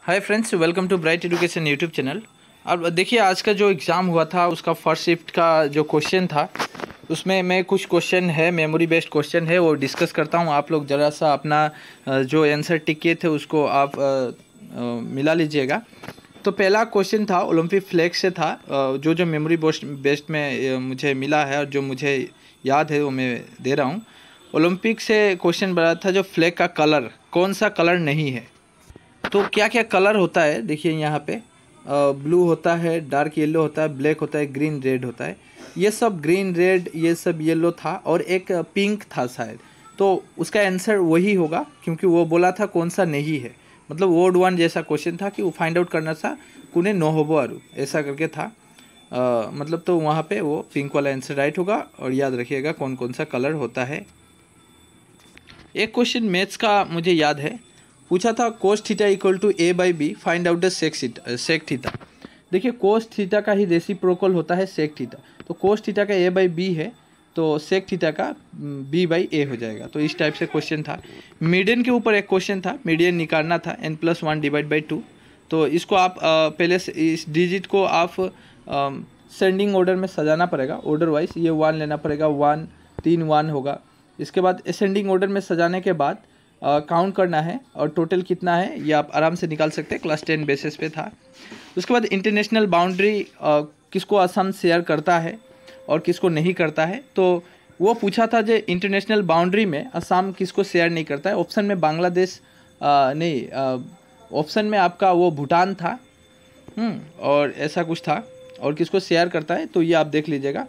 Hi friends, welcome to Bright Education YouTube channel. अब देखिए, आज का जो एग्ज़ाम हुआ था उसका फर्स्ट शिफ्ट का जो क्वेश्चन था उसमें मैं कुछ क्वेश्चन है, मेमोरी बेस्ड क्वेश्चन है, वो डिस्कस करता हूँ। आप लोग ज़रा सा अपना जो आंसर टिक किए थे उसको आप मिला लीजिएगा। तो पहला क्वेश्चन था ओलंपिक फ्लैग से था। जो जो मेमोरी बेस्ड में मुझे मिला है और जो मुझे याद है वो मैं दे रहा हूँ। ओलंपिक से क्वेश्चन बना था, जो फ्लैग का कलर कौन सा कलर नहीं है। तो क्या क्या कलर होता है देखिए यहाँ पे, ब्लू होता है, डार्क येलो होता है, ब्लैक होता है, ग्रीन रेड होता है। ये सब ग्रीन रेड ये सब येलो था और एक पिंक था शायद। तो उसका आंसर वही होगा क्योंकि वो बोला था कौन सा नहीं है। मतलब वर्ड वन जैसा क्वेश्चन था कि वो फाइंड आउट करना था कुने नो होबो आरू ऐसा करके था। मतलब तो वहाँ पे वो पिंक वाला आंसर राइट होगा। और याद रखिएगा कौन कौन सा कलर होता है। एक क्वेश्चन मैथ्स का मुझे याद है, पूछा था cos theta equal to A by B, find out the sec theta. देखिए, कोस थीटा का ही रेसिप्रोकल होता है सेक थीटा। तो कोस थीटा का ए बाई बी है तो सेक थीटा का बी बाई ए हो जाएगा। तो इस टाइप से क्वेश्चन था। मीडियन के ऊपर एक क्वेश्चन था, मीडियन निकालना था n+1 डिवाइड बाई 2। तो इसको आप पहले से इस डिजिट को आप सेंडिंग ऑर्डर में सजाना पड़ेगा, ऑर्डर वाइज। ये 1 लेना पड़ेगा, 1 3 1 होगा। इसके बाद असेंडिंग ऑर्डर में सजाने के बाद काउंट करना है और टोटल कितना है ये आप आराम से निकाल सकते हैं, क्लास 10 बेसिस पे था। उसके बाद इंटरनेशनल बाउंड्री किसको असम शेयर करता है और किसको नहीं करता है। तो वो पूछा था जो इंटरनेशनल बाउंड्री में असम किसको शेयर नहीं करता है। ऑप्शन में बांग्लादेश नहीं, ऑप्शन में आपका वो भूटान था और ऐसा कुछ था। और किसको शेयर करता है तो ये आप देख लीजिएगा।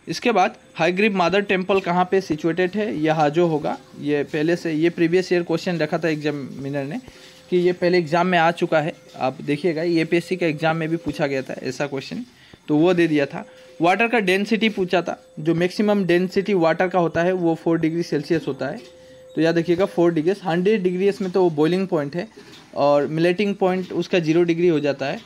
इसके बाद हाईग्रीव मादर टेम्पल कहाँ पे सिचुएटेड है, यह हाजो होगा। ये पहले से ये प्रीवियस ईयर क्वेश्चन रखा था एग्जामिनर ने कि ये पहले एग्जाम में आ चुका है। आप देखिएगा ये APSC का एग्जाम में भी पूछा गया था ऐसा क्वेश्चन, तो वो दे दिया था। वाटर का डेंसिटी पूछा था, जो मैक्सिमम डेंसिटी वाटर का होता है वो 4 डिग्री सेल्सियस होता है। तो याद रखिएगा 4 डिग्री, 100 डिग्री में तो वो बॉइलिंग पॉइंट है और मिलेटिंग पॉइंट उसका 0 डिग्री हो जाता है।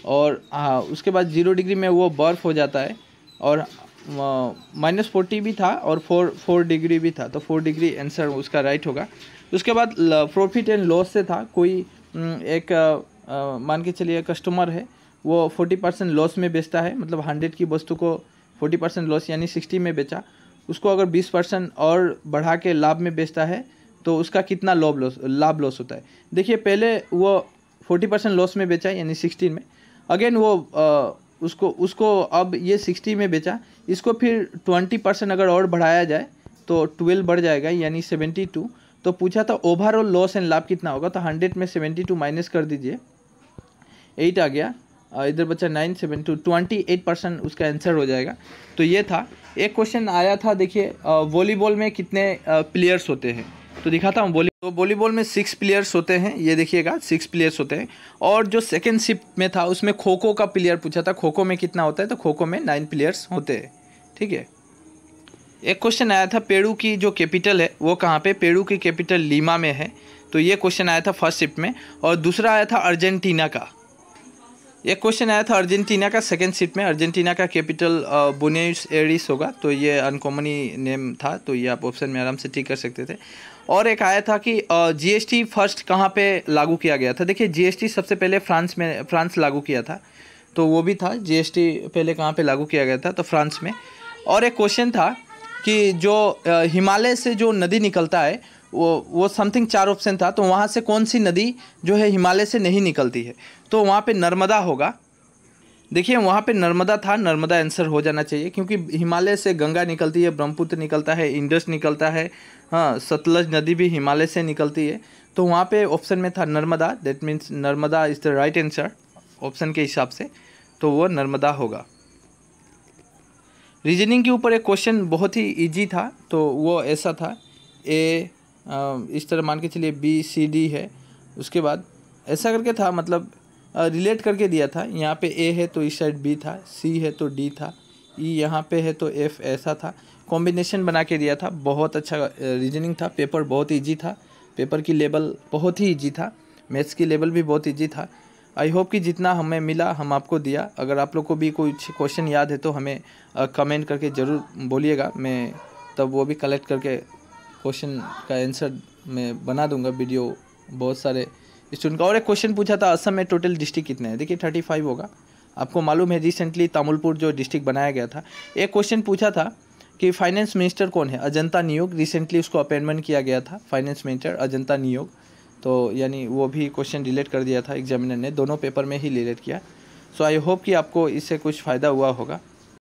और हाँ, उसके बाद 0 डिग्री में वो बर्फ़ हो जाता है। और -40 भी था और 4 डिग्री भी था। तो 4 डिग्री आंसर उसका राइट होगा। उसके बाद प्रॉफिट एंड लॉस से था, कोई एक मान के चलिए कस्टमर है, वो 40% लॉस में बेचता है। मतलब 100 की वस्तु को 40% लॉस यानी 60 में बेचा। उसको अगर 20% और बढ़ा के लाभ में बेचता है तो उसका कितना लाभ लॉस होता है। देखिए, पहले वो 40% लॉस में बेचा यानी 16 में, अगेन वो उसको अब ये 60 में बेचा। इसको फिर 20% अगर और बढ़ाया जाए तो 12 बढ़ जाएगा यानी 72। तो पूछा था ओवरऑल लॉस एंड लाभ कितना होगा। तो 100 में 72 माइनस कर दीजिए, 8 आ गया, इधर बचा 9 7 2 28% उसका आंसर हो जाएगा। तो ये था। एक क्वेश्चन आया था, देखिए वॉलीबॉल में कितने प्लेयर्स होते हैं। तो दिखाता हूँ। वॉलीबॉल में 6 प्लेयर्स होते हैं, ये देखिएगा 6 प्लेयर्स होते हैं। और जो सेकंड शिफ्ट में था उसमें खो खो का प्लेयर पूछा था, खो खो में कितना होता है। तो खो खो में 9 प्लेयर्स होते हैं। ठीक है। एक क्वेश्चन आया था पेरू की जो कैपिटल है वो कहाँ पे। पेरू की कैपिटल लीमा में है। तो ये क्वेश्चन आया था फर्स्ट शिफ्ट में। और दूसरा आया था अर्जेंटीना का। एक क्वेश्चन आया था अर्जेंटीना का सेकंड शिफ्ट में। अर्जेंटीना का कैपिटल बुएनोस एयर्स होगा। तो ये अनकॉमन ही नेम था, तो ये आप ऑप्शन में आराम से टिक कर सकते थे। और एक आया था कि GST फर्स्ट कहाँ पे लागू किया गया था। देखिए, GST सबसे पहले फ्रांस लागू किया था। तो वो भी था, GST पहले कहाँ पे लागू किया गया था, तो फ्रांस में। और एक क्वेश्चन था कि जो हिमालय से जो नदी निकलता है वो समथिंग 4 ऑप्शन था। तो वहाँ से कौन सी नदी जो है हिमालय से नहीं निकलती है। तो वहाँ पे नर्मदा होगा। देखिए, वहाँ पे नर्मदा था, नर्मदा आंसर हो जाना चाहिए क्योंकि हिमालय से गंगा निकलती है, ब्रह्मपुत्र निकलता है, इंडस निकलता है, हाँ, सतलज नदी भी हिमालय से निकलती है। तो वहाँ पे ऑप्शन में था Narmada. That means Narmada is the right answer option के हिसाब से। तो वो नर्मदा होगा। रीजनिंग के ऊपर एक क्वेश्चन बहुत ही इजी था। तो वो ऐसा था, इस तरह मान के चलिए BCD है। उसके बाद ऐसा करके था, मतलब रिलेट करके दिया था। यहाँ पे A है तो इस साइड B था, C है तो D था, E यहाँ पे है तो F, ऐसा था। कॉम्बिनेशन बना के दिया था। बहुत अच्छा रीजनिंग था। पेपर बहुत इजी था। पेपर की लेवल बहुत ही इजी था। मैथ्स की लेवल भी बहुत इजी था। आई होप कि जितना हमें मिला हम आपको दिया। अगर आप लोग को भी कुछ क्वेश्चन याद है तो हमें कमेंट करके ज़रूर बोलिएगा। मैं तब वो भी कलेक्ट करके क्वेश्चन का आंसर मैं बना दूंगा वीडियो। बहुत सारे स्टूडेंट का। और एक क्वेश्चन पूछा था असम में टोटल डिस्ट्रिक्ट कितने हैं, देखिए 35 होगा। आपको मालूम है रिसेंटली तामुलपुर जो डिस्ट्रिक्ट बनाया गया था। एक क्वेश्चन पूछा था कि फाइनेंस मिनिस्टर कौन है, अजंता नियोग, रिसेंटली उसको अपॉइंटमेंट किया गया था फाइनेंस मिनिस्टर अजंता नियोग। तो यानी वो भी क्वेश्चन रिलेट कर दिया था एग्जामिनर ने, दोनों पेपर में ही रिलेट किया। सो आई होप कि आपको इससे कुछ फ़ायदा हुआ होगा।